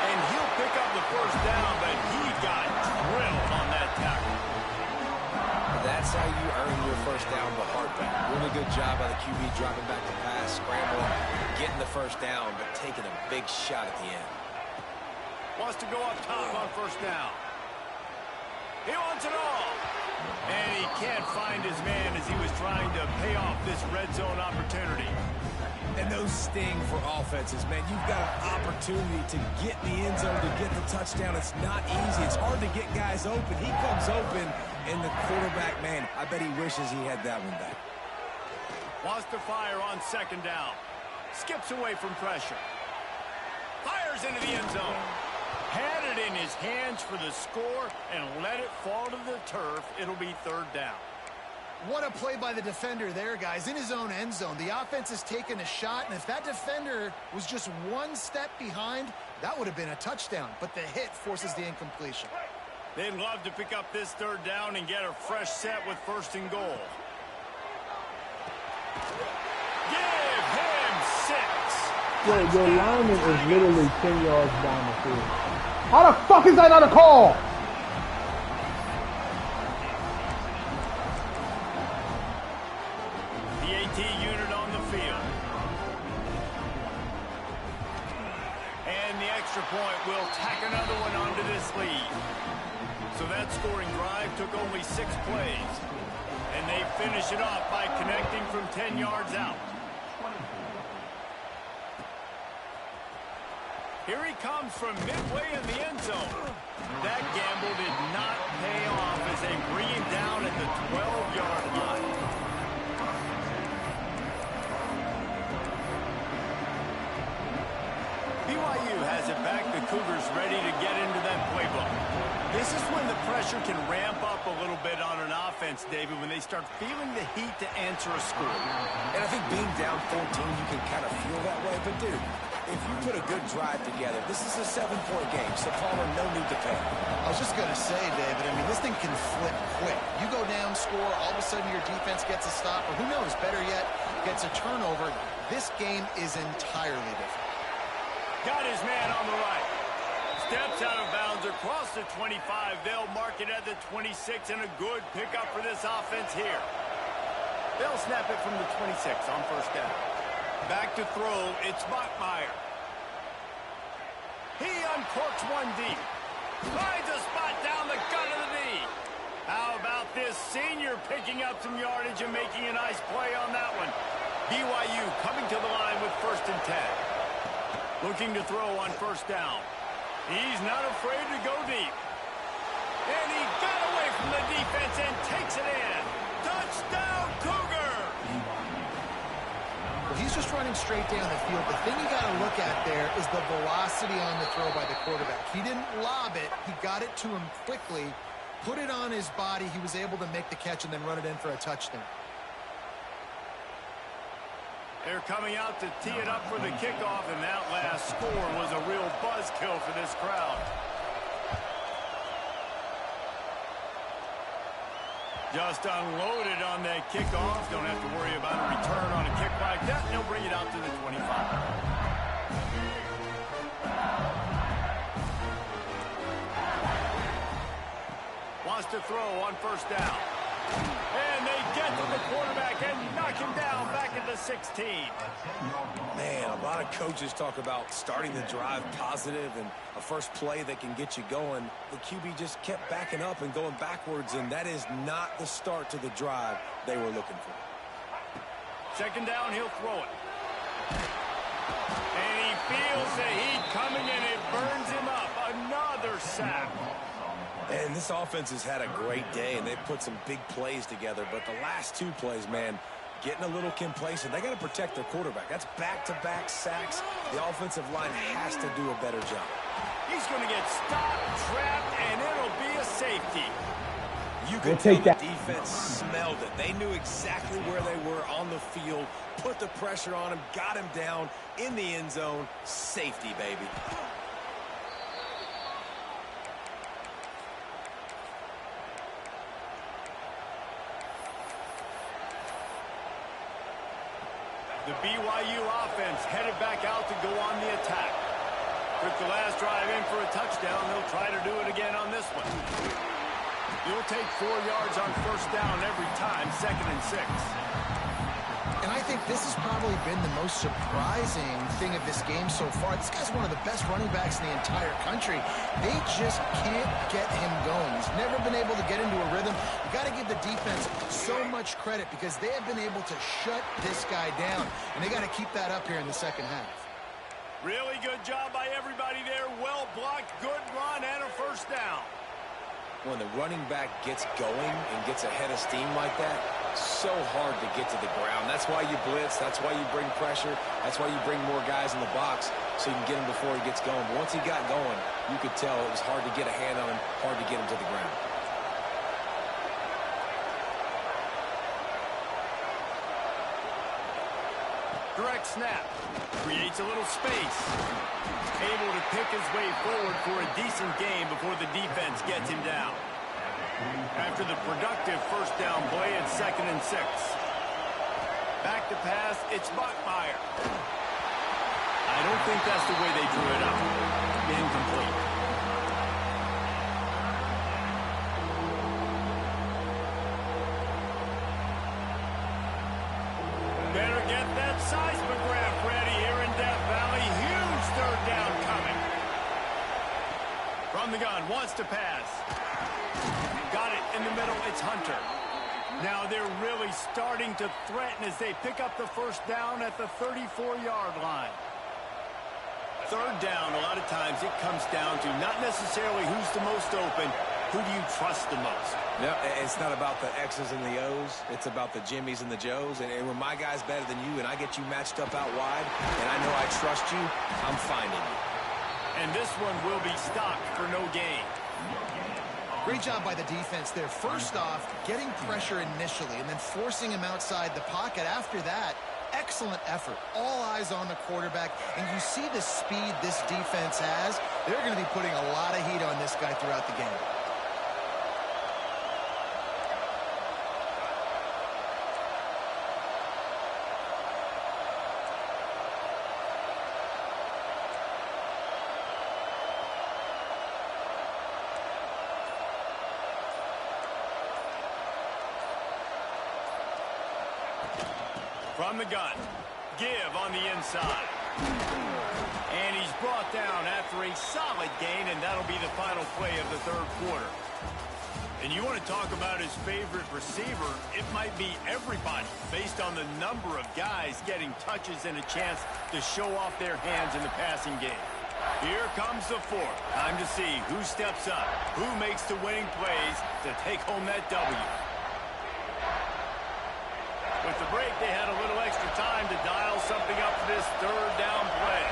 B: And he'll pick up the 1st down, but he got drilled on that tackle.
C: That's how you earn your 1st down the hard way. Really good job by the QB dropping back to pass, scrambling, getting the 1st down, but taking a big shot at the end.
B: Wants to go up top on 1st down. He wants it all. And he can't find his man as he was trying to pay off this red zone opportunity.
C: And those sting for offenses, man. You've got an opportunity to get in the end zone, to get the touchdown. It's not easy. It's hard to get guys open. He comes open, and the quarterback, man, I bet he wishes he had that one back.
B: Wants to fire on 2nd down. Skips away from pressure. Fires into the end zone. Had it in his hands for the score and let it fall to the turf. It'll be 3rd down.
D: What a play by the defender there, guys. In his own end zone, the offense has taken a shot, and if that defender was just 1 step behind, that would have been a touchdown. But the hit forces the incompletion.
B: They'd love to pick up this 3rd down and get a fresh set with 1st and goal. Give him 6.
A: Your lineman is literally 10 yards down the field. How the fuck is that not a call?
B: Unit on the field. And the extra point will tack another one onto this lead. So that scoring drive took only 6 plays. And they finish it off by connecting from 10 yards out. Here he comes from midway in the end zone. That gamble did not pay off as they bring him down at the 12-yard line. BYU has it back. The Cougars ready to get into that playbook. This is when the pressure can ramp up a little bit on an offense, David, when they start feeling the heat to answer a score.
C: And I think being down 14, you can kind of feel that way. But, dude, if you put a good drive together, this is a 7-point game, so Palmer, no need to panic.
D: I was just going to say, David, I mean, this thing can flip quick. You go down, score, all of a sudden your defense gets a stop, or who knows, better yet, gets a turnover. This game is entirely different.
B: Got his man on the right. Steps out of bounds across the 25. They'll mark it at the 26, and a good pickup for this offense here. They'll snap it from the 26 on first down. Back to throw, it's Bachmeier. He uncorks one deep. Finds a spot down the gut of the knee. How about this senior picking up some yardage and making a nice play on that one? BYU coming to the line with 1st and 10. Looking to throw on first down. He's not afraid to go deep. And he got away from the defense and takes it in. Touchdown, Cougar!
D: Well, he's just running straight down the field. The thing you got to look at there is the velocity on the throw by the quarterback. He didn't lob it. He got it to him quickly, put it on his body. He was able to make the catch and then run it in for a touchdown.
B: They're coming out to tee it up for the kickoff, and that last score was a real buzzkill for this crowd. Just unloaded on that kickoff. Don't have to worry about a return on a kick like that. And he'll bring it out to the 25. Wants to throw on first down. And they get to the quarterback and knock him down back at the 16.
C: Man, a lot of coaches talk about starting the drive positive and a first play that can get you going. The QB just kept backing up and going backwards, and that is not the start to the drive they were looking for.
B: 2nd down, he'll throw it. And he feels the heat coming, and it burns him up. Another sack.
C: And this offense has had a great day, and they've put some big plays together. But the last 2 plays, man, getting a little complacent. They got to protect their quarterback. That's back-to-back sacks. The offensive line has to do a better job.
B: He's going to get stopped, trapped, and it'll be a safety.
C: You can tell the defense smelled it. They knew exactly where they were on the field, put the pressure on him, got him down in the end zone. Safety, baby.
B: The BYU offense headed back out to go on the attack. Took the last drive in for a touchdown. They'll try to do it again on this one. You'll take 4 yards on first down every time, 2nd and 6.
D: And I think this has probably been the most surprising thing of this game so far. This guy's one of the best running backs in the entire country. They just can't get him going. He's never been able to get into a rhythm. You got to give the defense so much credit because they have been able to shut this guy down. And they got to keep that up here in the 2nd half.
B: Really good job by everybody there. Well blocked, good run, and a first down.
C: When the running back gets going and gets ahead of steam like that, so hard to get to the ground. That's why you blitz. That's why you bring pressure. That's why you bring more guys in the box so you can get him before he gets going. But once he got going, you could tell it was hard to get a hand on him, hard to get him to the ground.
B: Direct snap. Creates a little space. Able to pick his way forward for a decent game before the defense gets him down. After the productive first down play, it's 2nd and 6. Back to pass, it's Bachmeier. I don't think that's the way they drew it up. Incomplete. Better get that seismograph ready here in Death Valley. Huge 3rd down coming. From the gun, wants to pass. Got it in the middle, it's Hunter. Now they're really starting to threaten as they pick up the first down at the 34-yard line. Third down, a lot of times it comes down to not necessarily who's the most open, who do you trust the most?
C: No, it's not about the X's and the O's. It's about the Jimmys and the Joes. And when my guy's better than you and I get you matched up out wide and I know I trust you, I'm finding you.
B: And this one will be stopped for no gain.
D: Great job by the defense there. First off, getting pressure initially and then forcing him outside the pocket after that. Excellent effort. All eyes on the quarterback. And you see the speed this defense has. They're going to be putting a lot of heat on this guy throughout the game.
B: From the gun, give on the inside. And he's brought down after a solid gain, and that'll be the final play of the third quarter. And you want to talk about his favorite receiver, it might be everybody based on the number of guys getting touches and a chance to show off their hands in the passing game. Here comes the fourth. Time to see who steps up, who makes the winning plays to take home that W. With the break, they had a little extra time to dial something up for this third down play.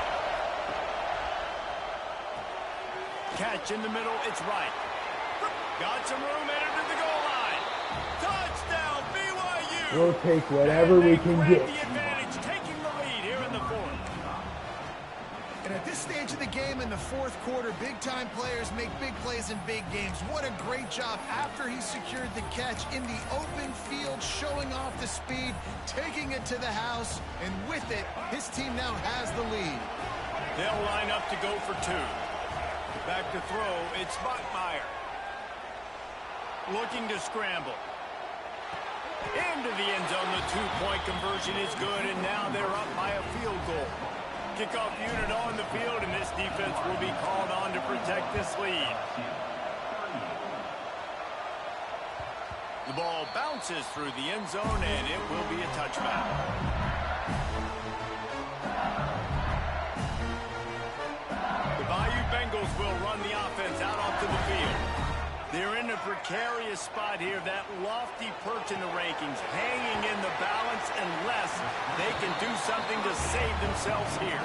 B: Catch in the middle, it's right. Got some room, entered to the goal line. Touchdown, BYU!
A: We'll take whatever we can get.
B: The advantage, taking the lead here in the fourth.
D: And at this stage of the game in the fourth quarter, big-time players make big plays in big games. What a great job after he secured the catch in the open field, showing off the speed, taking it to the house, and with it, his team now has the lead.
B: They'll line up to go for two. Back to throw, it's Bachmeier. Looking to scramble. Into the end zone, the two-point conversion is good, and now they're up by a field goal. Kickoff unit on the field, and this defense will be called on to protect this lead. The ball bounces through the end zone, and it will be a touchback. The Bayou Bengals will run the offense out onto the field. They're in a precarious spot here, that lofty perch in the rankings, hanging in the balance unless they can do something to save themselves here.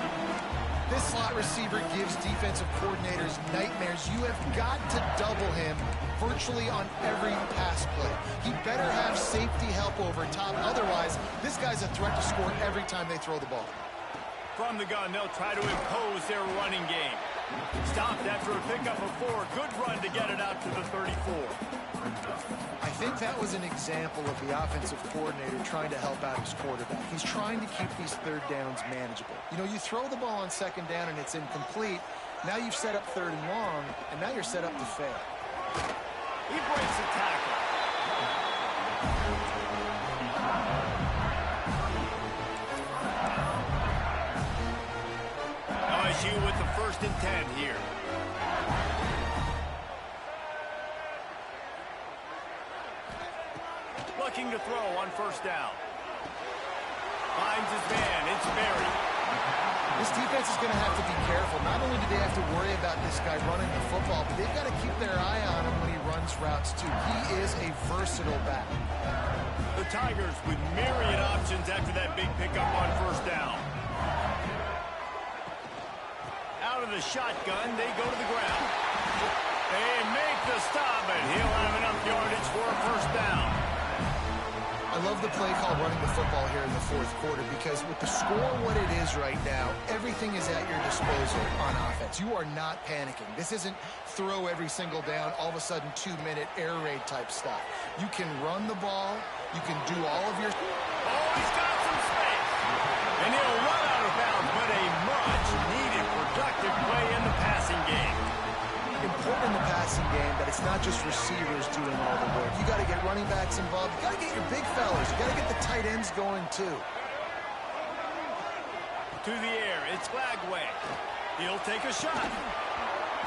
D: This slot receiver gives defensive coordinators nightmares. You have got to double him virtually on every pass play. He better have safety help over top. Otherwise, this guy's a threat to score every time they throw the ball.
B: From the gun, they'll try to impose their running game. Stopped after a pickup of 4. Good run to get it out to the 34.
D: I think that was an example of the offensive coordinator trying to help out his quarterback. He's trying to keep these third downs manageable. You know, you throw the ball on second down and it's incomplete. Now you've set up third and long, and now you're set up to fail.
B: He breaks the tackle. LSU with the 1st and 10 here. Looking to throw on 1st down. Finds his man. It's Berry.
D: This defense is going to have to be careful. Not only do they have to worry about this guy running the football, but they've got to keep their eye on him when he runs routes too. He is a versatile back.
B: The Tigers with myriad options after that big pickup on 1st down. Out of the shotgun, they go to the ground. They make the stop, and he'll have enough yardage for a 1st down.
D: I love the play call running the football here in the fourth quarter because with the score what it is right now, everything is at your disposal on offense. You are not panicking. This isn't throw every single down, all of a sudden 2-minute air raid type stuff. You can run the ball. You can do all of your...
B: Oh, he's got some space. And he'll run out of bounds, but a much-needed productive play in the passing game.
D: Important in the passing game that it's not just receivers doing all the work. You got to get running backs involved. You got to get your big fellas. You got to get the tight ends going too.
B: To the air, it's Lagway. He'll take a shot.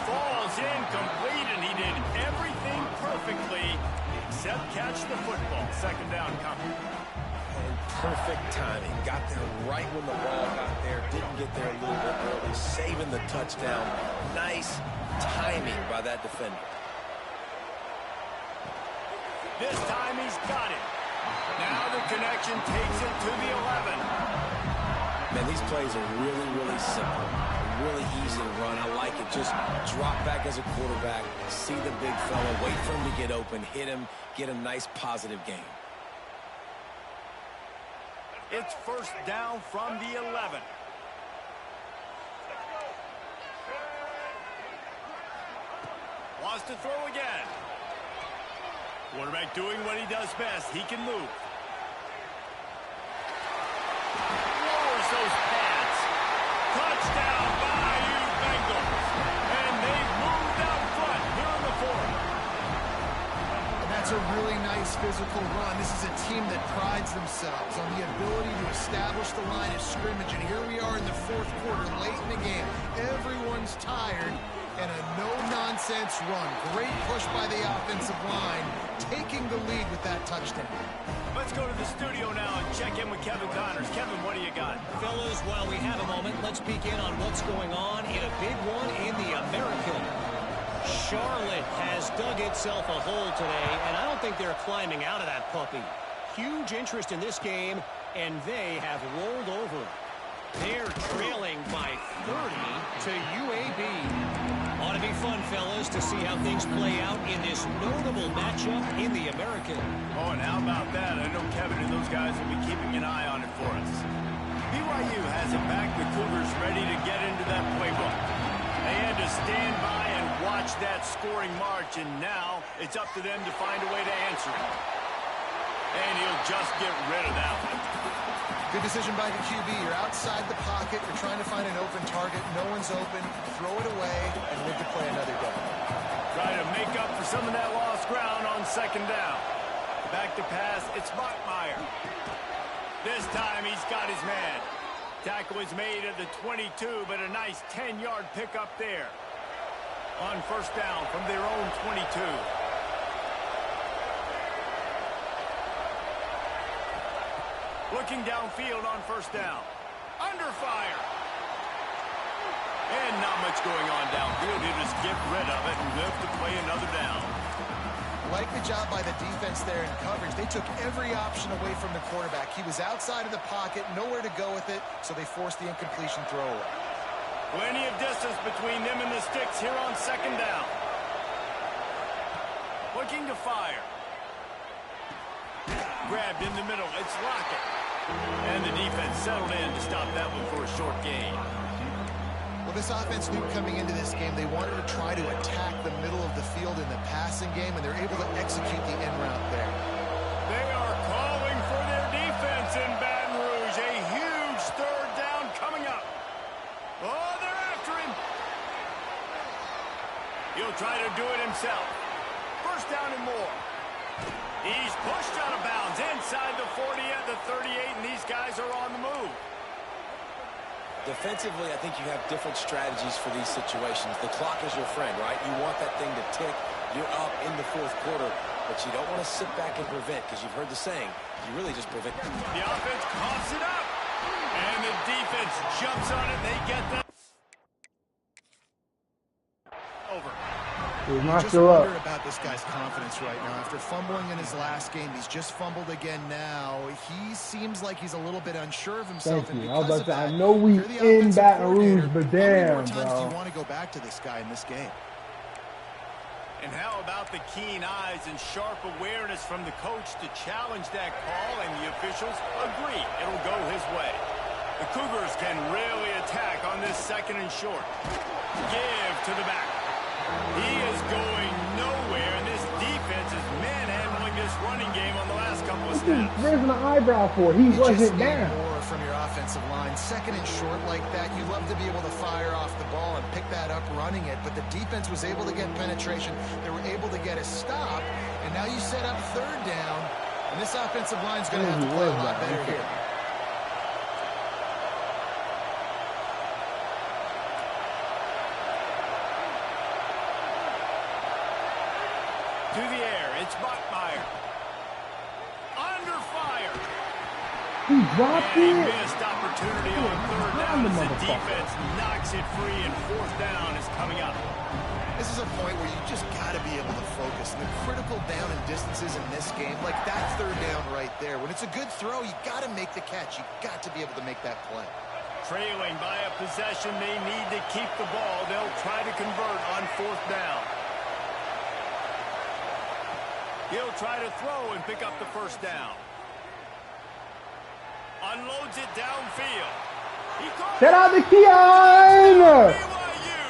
B: Falls incomplete, and he did everything perfectly except catch the football. 2nd down coming.
D: And
C: perfect timing. Got there right when the ball got there. Didn't get there a little bit early. Saving the touchdown. Nice timing by that defender.
B: This time he's got it. Now the connection takes it to the 11.
C: Man, these plays are really, really simple. Really easy to run. I like it. Just drop back as a quarterback. See the big fella. Wait for him to get open. Hit him. Get a nice positive gain.
B: It's first down from the 11. Wants to throw again. Quarterback doing what he does best. He can move. Lowers those pads. Touchdown, Bayou Bengals. And they've moved out front here in the fourth.
D: And that's a really nice physical run. This is a team that prides themselves on the ability to establish the line of scrimmage. And here we are in the fourth quarter, late in the game. Everyone's tired. And a no-nonsense run. Great push by the offensive line, taking the lead with that touchdown.
B: Let's go to the studio now and check in with Kevin Connors. Kevin, what do you got?
E: Fellas, while we have a moment, let's peek in on what's going on in a big one in the American. Charlotte has dug itself a hole today, and I don't think they're climbing out of that puppy. Huge interest in this game, and they have rolled over. They're trailing by 30 to UAB. Ought to be fun, fellas, to see how things play out in this notable matchup in the American.
B: Oh, and how about that? I know Kevin and those guys will be keeping an eye on it for us. BYU has it back. The Cougars ready to get into that playbook. They had to stand by and watch that scoring march, and now it's up to them to find a way to answer it. And he'll just get rid of that one.
D: Good decision by the QB. You're outside the pocket. You're trying to find an open target. No one's open. Throw it away and live to play another day.
B: Try to make up for some of that lost ground on second down. Back to pass. It's Bachmeier. This time he's got his man. Tackle was made at the 22, but a nice 10-yard pickup there. On first down from their own 22. Looking downfield on first down. Under fire. And not much going on downfield. He'll just get rid of it and live to play another down.
D: Like the job by the defense there in coverage. They took every option away from the quarterback. He was outside of the pocket, nowhere to go with it, so they forced the incompletion throw away.
B: Plenty of distance between them and the sticks here on second down. Looking to fire. Grabbed in the middle. It's Lockett. And the defense settled in to stop that one for a short gain.
D: Well, this offense knew coming into this game they wanted to try to attack the middle of the field in the passing game, and they're able to execute the end route there.
B: They are calling for their defense in Baton Rouge. A huge third down coming up. Oh, they're after him. He'll try to do it himself. First down and more. He's pushed out of bounds inside the 40 at the 38, and these guys are on the move.
C: Defensively, I think you have different strategies for these situations. The clock is your friend, right? You want that thing to tick. You're up in the fourth quarter, but you don't want to sit back and prevent, because you've heard the saying, you really just prevent.
B: The offense coughs it up, and the defense jumps on it. They get that over.
A: He's
D: You
A: not
D: just
A: still
D: wonder
A: up.
D: about this guy's confidence right now. After fumbling in his last game, he's just fumbled again now. He seems like he's a little bit unsure of himself.
A: Thank
D: And
A: you. I was
D: because
A: about to
D: of
A: say, I
D: that,
A: know we
D: you're the
A: in
D: offensive
A: Baton Rouge,
D: coordinator.
A: but
D: How many more
A: damn,
D: times do
A: bro.
D: you want to go back to this guy in this game?
B: And how about the keen eyes and sharp awareness from the coach to challenge that call, and the officials agree it'll go his way. The Cougars can really attack on this second and short. Give to the back. He is going nowhere, and this defense is manhandling this running game on the last couple of snaps.
A: Raising an eyebrow for it. He
D: You just
A: wasn't
D: need
A: down.
D: more from your offensive line. Second and short like that, you love to be able to fire off the ball and pick that up running it, but the defense was able to get penetration. They were able to get a stop, and now you set up third down, and this offensive line is going to have to play a lot better here.
B: To the air, it's Bachmeier. Under fire.
A: He dropped
B: and
A: it.
B: he missed opportunity on third down as the defense knocks it free, and fourth down is coming up.
D: This is a point where you just got to be able to focus. The critical down and distances in this game, like that third down right there. When it's a good throw, you got to make the catch. You got to be able to make that play.
B: Trailing by a possession, they need to keep the ball. They'll try to convert on fourth down. He'll try to throw and pick up the first down. Unloads it downfield.
A: Shout out to Keon!
B: BYU!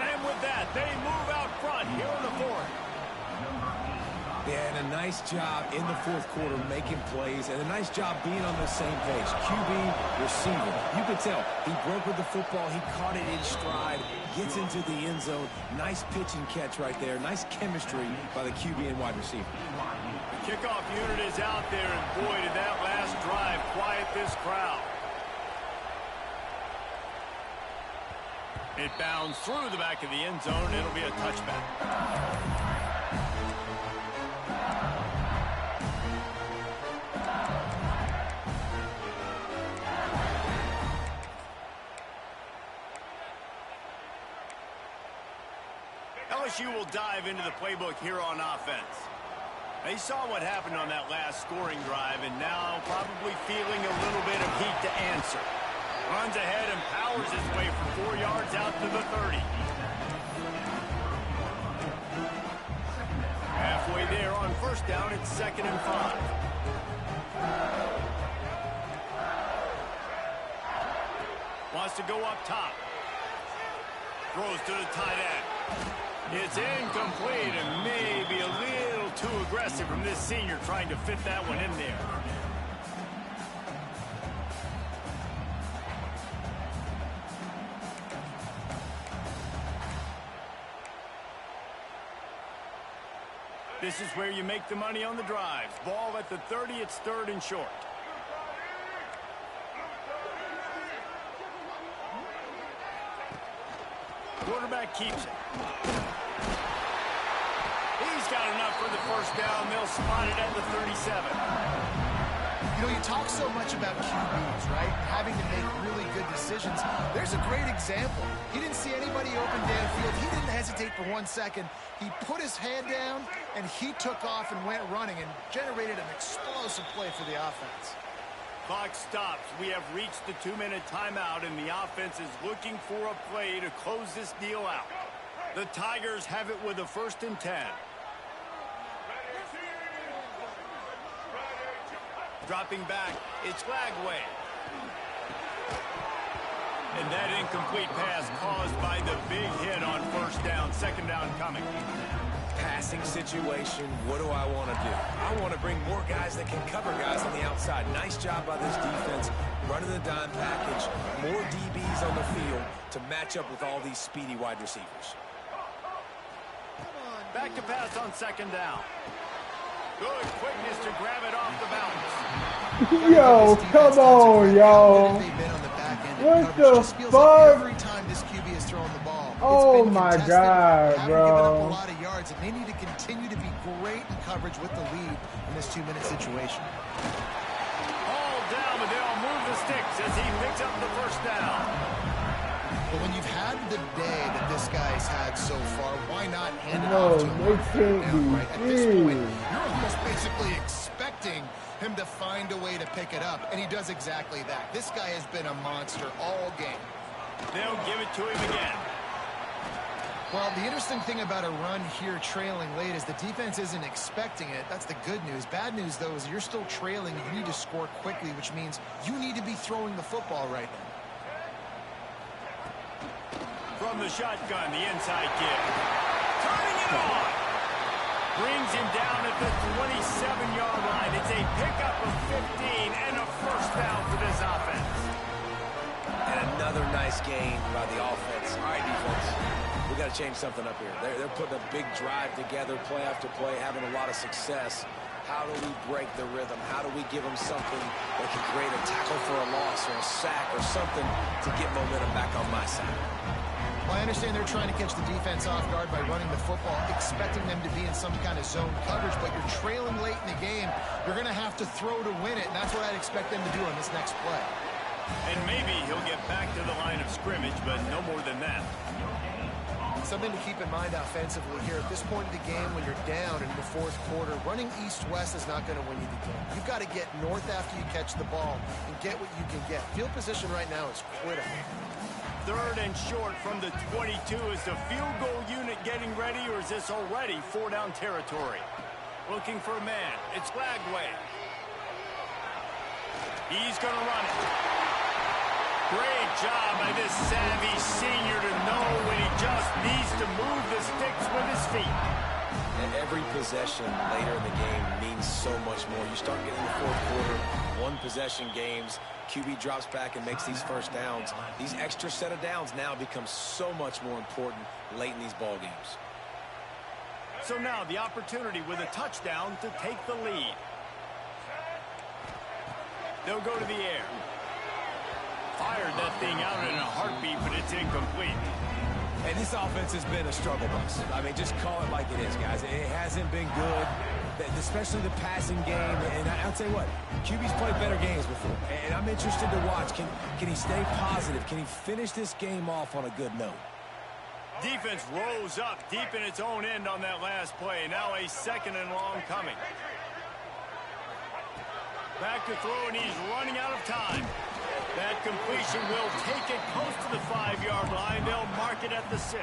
B: And with that, they move out front here in the fourth.
C: Yeah, and a nice job in the fourth quarter making plays, and a nice job being on the same page. QB, receiver. You could tell he broke with the football. He caught it in stride, gets into the end zone. Nice pitch and catch right there. Nice chemistry by the QB and wide receiver.
B: The kickoff unit is out there, and boy, did that last drive quiet this crowd. It bounds through the back of the end zone. It'll be a touchback. LSU will dive into the playbook here on offense. They saw what happened on that last scoring drive, and now probably feeling a little bit of heat to answer. Runs ahead and powers his way for 4 yards out to the 30. Halfway there on first down, it's 2nd and 5. Wants to go up top. Throws to the tight end. It's incomplete and maybe a little too aggressive from this senior trying to fit that one in there. This is where you make the money on the drives. Ball at the 30, it's 3rd and short. Quarterback keeps it. He's got enough for the first down. They'll spot it at the 37.
D: You know, you talk so much about QBs, right? Having to make really good decisions. There's a great example. He didn't see anybody open downfield. He didn't hesitate for 1 second. He put his hand down, and he took off and went running and generated an explosive play for the offense.
B: Clock stops. We have reached the 2-minute timeout, and the offense is looking for a play to close this deal out. The Tigers have it with a 1st and 10. Dropping back, it's Lagway. And that incomplete pass caused by the big hit on first down. 2nd down coming.
C: Passing situation, what do I want to do? I want to bring more guys that can cover guys on the outside. Nice job by this defense, running the dime package, more DBs on the field to match up with all these speedy wide receivers.
B: Back to pass on 2nd down. Good quickness to grab it off the bounce.
A: Yo, come on, yo. What the fuck?
D: Every time this QB is throwing the ball,
A: Oh my God,
D: bro. Given up a lot of yards, and they need to continue to be great in coverage with the lead in this 2-minute situation.
B: All down, but they'll move the sticks as he picks up the first down.
D: But when you've had the day that this guy's had so far, why not hand it off to him?
A: They can't be
D: right? At this point, you're almost basically expecting him to find a way to pick it up, and he does exactly that. This guy has been a monster all game.
B: They'll give it to him again.
D: Well, the interesting thing about a run here trailing late is the defense isn't expecting it. That's the good news. Bad news, though, is you're still trailing. You need to score quickly, which means you need to be throwing the football right now.
B: From the shotgun, the inside kick. Turning it on. Brings him down at the 27-yard line. It's a pickup of 15 and a first down for this offense.
C: And another nice gain by the offense. All right, defense. We got to change something up here. They're putting a big drive together, play after play, having a lot of success. How do we break the rhythm? How do we give them something that can create a tackle for a loss or a sack or something to get momentum back on my side?
D: Well, I understand they're trying to catch the defense off guard by running the football, expecting them to be in some kind of zone coverage, but you're trailing late in the game. You're going to have to throw to win it, and that's what I'd expect them to do on this next play.
B: And maybe he'll get back to the line of scrimmage, but no more than that.
D: Something to keep in mind offensively here. At this point of the game, when you're down in the fourth quarter, running east-west is not going to win you the game. You've got to get north after you catch the ball and get what you can get. Field position right now is critical.
B: 3rd and short from the 22. Is the field goal unit getting ready, or is this already 4-down territory? Looking for a man. It's Lagway. He's going to run it. Great job by this savvy senior to know when he just needs to move the sticks with his feet.
C: And every possession later in the game means so much more. You start getting the fourth quarter, one-possession games, QB drops back and makes these first downs. These extra set of downs now become so much more important late in these ball games.
B: So now the opportunity with a touchdown to take the lead. They'll go to the air. Fired that thing out in a heartbeat, but it's incomplete.
C: And this offense has been a struggle bus. I mean, just call it like it is, guys. It hasn't been good, especially the passing game. And I'll tell you what, QB's played better games before. And I'm interested to watch. Can he stay positive? Can he finish this game off on a good note?
B: Defense rose up deep in its own end on that last play. Now a 2nd and long coming. Back to throw, and he's running out of time. That completion will take it close to the 5-yard line. They'll mark it at the 6.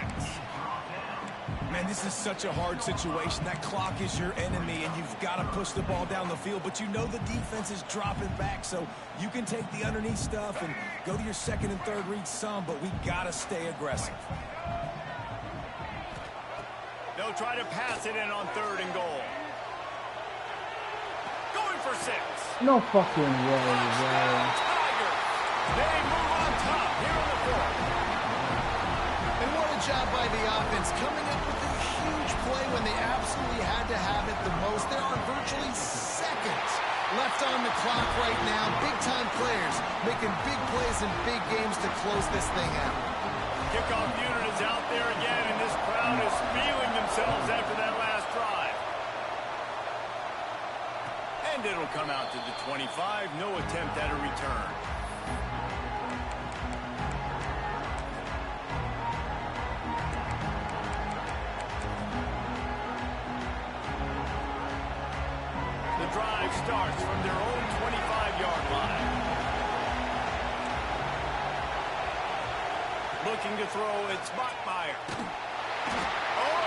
C: Man, this is such a hard situation. That clock is your enemy, and you've got to push the ball down the field. But you know the defense is dropping back, so you can take the underneath stuff and go to your 2nd and 3rd read some, but we got to stay aggressive.
B: They'll try to pass it in on 3rd and goal. Going for 6.
A: No fucking way, bro.
B: They move on top here in the 4th.
D: And what a job by the offense, coming up with a huge play when they absolutely had to have it the most. There are virtually seconds left on the clock right now. Big-time players making big plays in big games to close this thing out.
B: Kickoff unit is out there again, and this crowd is feeling themselves after that last drive. And it'll come out to the 25. No attempt at a return. Drive starts from their own 25-yard line. Looking to throw, it's Bachmeier. Oh,